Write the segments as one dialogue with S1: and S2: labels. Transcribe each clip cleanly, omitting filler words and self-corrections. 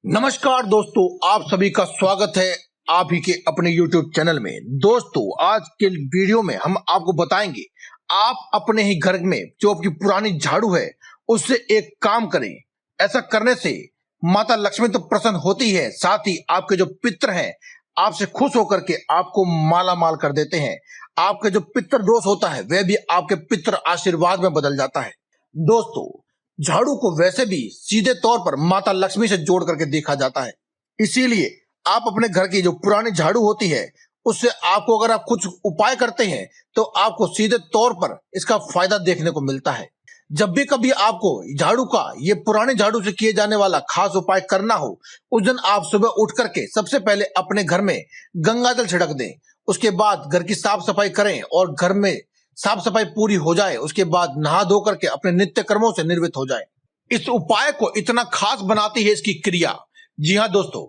S1: नमस्कार दोस्तों, आप सभी का स्वागत है आप ही के अपने YouTube चैनल में। दोस्तों, आज के वीडियो में हम आपको बताएंगे आप अपने ही घर में जो आपकी पुरानी झाड़ू है उससे एक काम करें। ऐसा करने से माता लक्ष्मी तो प्रसन्न होती है, साथ ही आपके जो पितर हैं आपसे खुश होकर के आपको माला माल कर देते हैं। आपके जो पितर दोष होता है वह भी आपके पितर आशीर्वाद में बदल जाता है। दोस्तों, झाड़ू को वैसे भी सीधे तौर पर माता लक्ष्मी से जोड़ करके देखा जाता है, इसीलिए आप अपने घर की जो पुरानी झाड़ू होती है उससे आपको अगर आप कुछ उपाय करते हैं तो आपको सीधे तौर पर इसका फायदा देखने को मिलता है। जब भी कभी आपको झाड़ू का ये पुराने झाड़ू से किए जाने वाला खास उपाय करना हो, उस दिन आप सुबह उठ करके सबसे पहले अपने घर में गंगा जल छिड़क दें। उसके बाद घर की साफ सफाई करें और घर में साफ सफाई पूरी हो जाए उसके बाद नहा धो करके अपने नित्य कर्मों से निर्वृत्त हो जाए। इस उपाय को इतना खास बनाती है इसकी क्रिया। जी हाँ दोस्तों,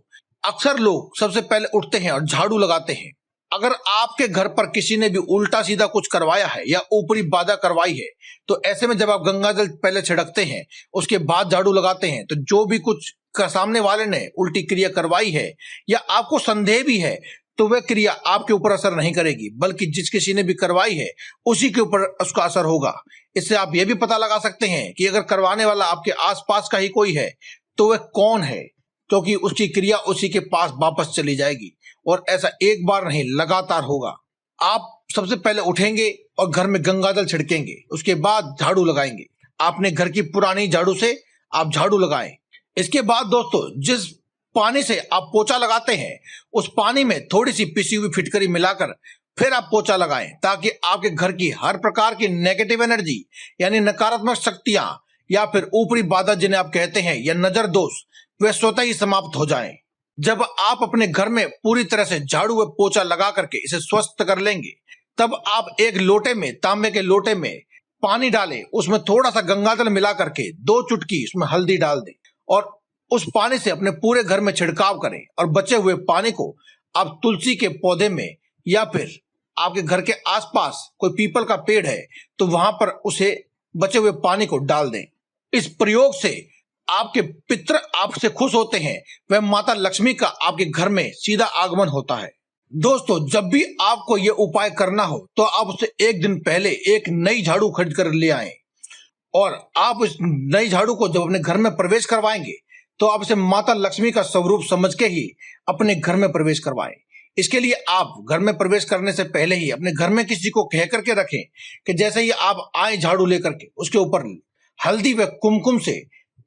S1: अक्सर लोग सबसे पहले उठते हैं और झाड़ू लगाते हैं। अगर आपके घर पर किसी ने भी उल्टा सीधा कुछ करवाया है या ऊपरी बाधा करवाई है तो ऐसे में जब आप गंगा जल पहले छिड़कते हैं उसके बाद झाड़ू लगाते हैं तो जो भी कुछ सामने वाले ने उल्टी क्रिया करवाई है या आपको संदेह भी है तो वह क्रिया आपके ऊपर असर नहीं करेगी, बल्कि जिस किसी ने भी करवाई है उसी के ऊपर उसका असर होगा। इससे आप यह भी पता लगा सकते हैं कि अगर करवाने वाला आपके आसपास का ही कोई है तो वह कौन है, क्योंकि उसकी क्रिया उसी के पास वापस चली जाएगी। और ऐसा एक बार नहीं, लगातार होगा। आप सबसे पहले उठेंगे और घर में गंगा जल छिड़केंगे, उसके बाद झाड़ू लगाएंगे। आपने घर की पुरानी झाड़ू से आप झाड़ू लगाएं। इसके बाद दोस्तों, जिस पानी से आप पोछा लगाते हैं उस पानी में थोड़ी सी पिसी हुई फिटकरी मिलाकर फिर आप पोछा लगाएं, ताकि आपके घर की हर प्रकार की नेगेटिव एनर्जी यानी नकारात्मक शक्तियां या फिर ऊपरी बाधा जिन्हें आप कहते हैं या नजर दोष, वे स्वतः ही समाप्त हो जाएं। जब आप अपने घर में पूरी तरह से झाड़ू व पोछा लगा करके इसे स्वस्थ कर लेंगे, तब आप एक लोटे में, तांबे के लोटे में पानी डालें, उसमें थोड़ा सा गंगा जल मिला करके 2 चुटकी उसमें हल्दी डाल दें और उस पानी से अपने पूरे घर में छिड़काव करें। और बचे हुए पानी को आप तुलसी के पौधे में या फिर आपके घर के आसपास कोई पीपल का पेड़ है तो वहां पर उसे बचे हुए पानी को डाल दें। इस प्रयोग से आपके पितर आपसे खुश होते हैं, वह माता लक्ष्मी का आपके घर में सीधा आगमन होता है। दोस्तों, जब भी आपको यह उपाय करना हो तो आप उससे एक दिन पहले एक नई झाड़ू खरीद कर ले आएं और आप इस नई झाड़ू को जब अपने घर में प्रवेश करवाएंगे तो आप इसे माता लक्ष्मी का स्वरूप समझ के ही अपने घर में प्रवेश करवाएं। इसके लिए आप घर में प्रवेश करने से पहले ही अपने घर में किसी को कह करके रखें कि जैसे ही आप आए झाड़ू लेकर के उसके ऊपर हल्दी व कुमकुम से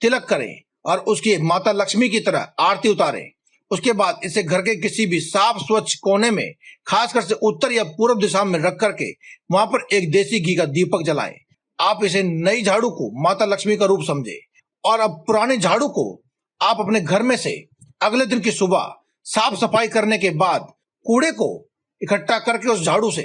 S1: तिलक करें और उसकी माता लक्ष्मी की तरह आरती उतारें। उसके बाद इसे घर के किसी भी साफ स्वच्छ कोने में, खासकर से उत्तर या पूर्व दिशा में रख करके वहां पर एक देसी घी का दीपक जलाएं। आप इसे नई झाड़ू को माता लक्ष्मी का रूप समझे और अब पुरानी झाड़ू को आप अपने घर में से अगले दिन की सुबह साफ सफाई करने के बाद कूड़े को इकट्ठा करके उस झाड़ू से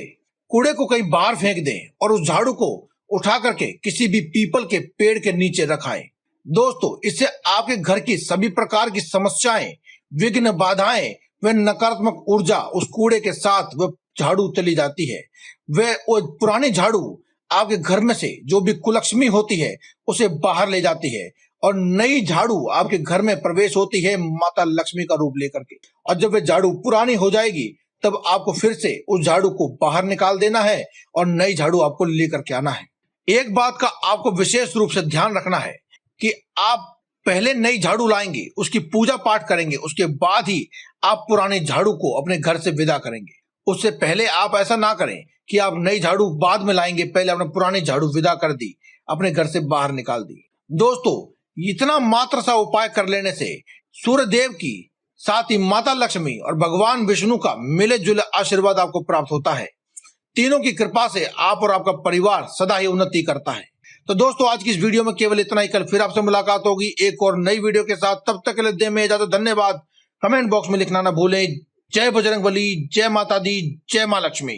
S1: कूड़े को कहीं बाहर फेंक दें और उस झाड़ू को उठा करके किसी भी पीपल के पेड़ के नीचे रखाएं। दोस्तों, इससे आपके घर की सभी प्रकार की समस्याएं, विघ्न, बाधाएं व नकारात्मक ऊर्जा उस कूड़े के साथ वह झाड़ू चली जाती है। वह पुरानी झाड़ू आपके घर में से जो भी कुलक्ष्मी होती है उसे बाहर ले जाती है और नई झाड़ू आपके घर में प्रवेश होती है माता लक्ष्मी का रूप लेकर के। और जब वह झाड़ू पुरानी हो जाएगी तब आपको फिर से उस झाड़ू को बाहर निकाल देना है और नई झाड़ू आपको लेकर के आना है। एक बात का आपको विशेष रूप से ध्यान रखना है कि आप पहले नई झाड़ू लाएंगे, उसकी पूजा पाठ करेंगे, उसके बाद ही आप पुराने झाड़ू को अपने घर से विदा करेंगे। उससे पहले आप ऐसा ना करें कि आप नई झाड़ू बाद में लाएंगे, पहले अपने पुरानी झाड़ू विदा कर दी, अपने घर से बाहर निकाल दी। दोस्तों, इतना मात्र सा उपाय कर लेने से सूर्य देव की, साथ ही माता लक्ष्मी और भगवान विष्णु का मिले जुले आशीर्वाद आपको प्राप्त होता है। तीनों की कृपा से आप और आपका परिवार सदा ही उन्नति करता है। तो दोस्तों, आज की इस वीडियो में केवल इतना ही। कल फिर आपसे मुलाकात होगी एक और नई वीडियो के साथ। तब तक के लिए दें में इजाजत। धन्यवाद। कमेंट बॉक्स में लिखना ना भूलें। जय बजरंगबली, जय माता दी, जय मां लक्ष्मी।